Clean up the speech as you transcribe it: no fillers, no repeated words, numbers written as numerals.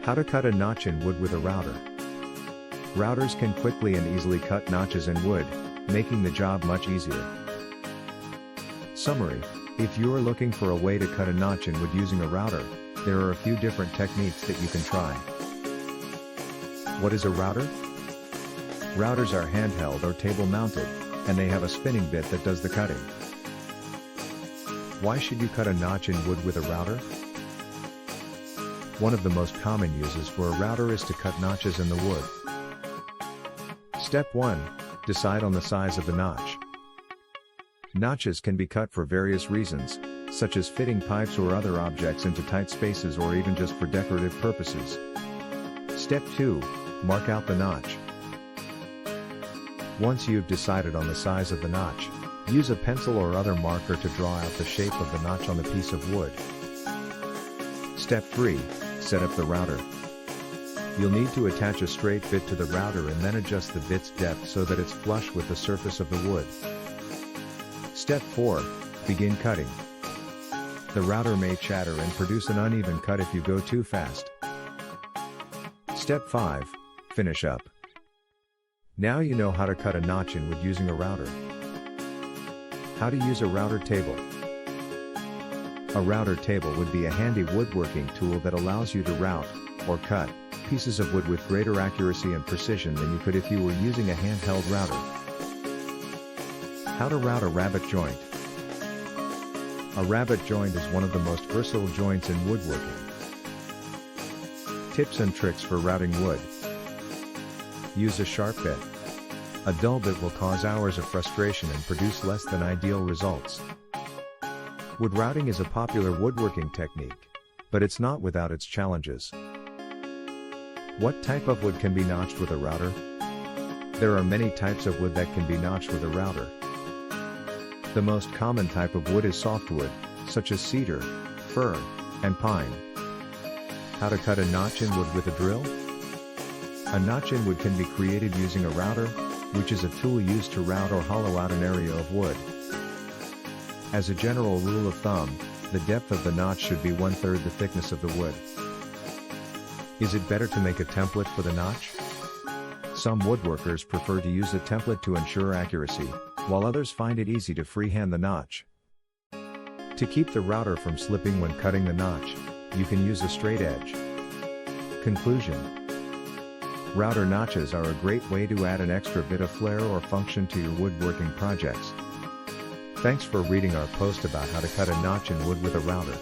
How to cut a notch in wood with a router. Routers can quickly and easily cut notches in wood, making the job much easier. Summary: if you are looking for a way to cut a notch in wood using a router, there are a few different techniques that you can try. What is a router? Routers are handheld or table mounted, and they have a spinning bit that does the cutting. Why should you cut a notch in wood with a router? One of the most common uses for a router is to cut notches in the wood. Step 1. Decide on the size of the notch. Notches can be cut for various reasons, such as fitting pipes or other objects into tight spaces or even just for decorative purposes. Step 2. Mark out the notch. Once you've decided on the size of the notch, use a pencil or other marker to draw out the shape of the notch on the piece of wood. Step 3. Set up the router. You'll need to attach a straight bit to the router and then adjust the bit's depth so that it's flush with the surface of the wood. Step 4. Begin cutting. The router may chatter and produce an uneven cut if you go too fast. Step 5. Finish up. Now you know how to cut a notch in wood using a router. How to use a router table. A router table would be a handy woodworking tool that allows you to route, or cut, pieces of wood with greater accuracy and precision than you could if you were using a handheld router. How to route a rabbet joint. A rabbet joint is one of the most versatile joints in woodworking. Tips and tricks for routing wood. Use a sharp bit. A dull bit will cause hours of frustration and produce less than ideal results. Wood routing is a popular woodworking technique, but it's not without its challenges. What type of wood can be notched with a router? There are many types of wood that can be notched with a router. The most common type of wood is softwood, such as cedar, fir, and pine. How to cut a notch in wood with a drill? A notch in wood can be created using a router, which is a tool used to route or hollow out an area of wood. As a general rule of thumb, the depth of the notch should be 1/3 the thickness of the wood. Is it better to make a template for the notch? Some woodworkers prefer to use a template to ensure accuracy, while others find it easy to freehand the notch. To keep the router from slipping when cutting the notch, you can use a straight edge. Conclusion: router notches are a great way to add an extra bit of flair or function to your woodworking projects. Thanks for reading our post about how to cut a notch in wood with a router.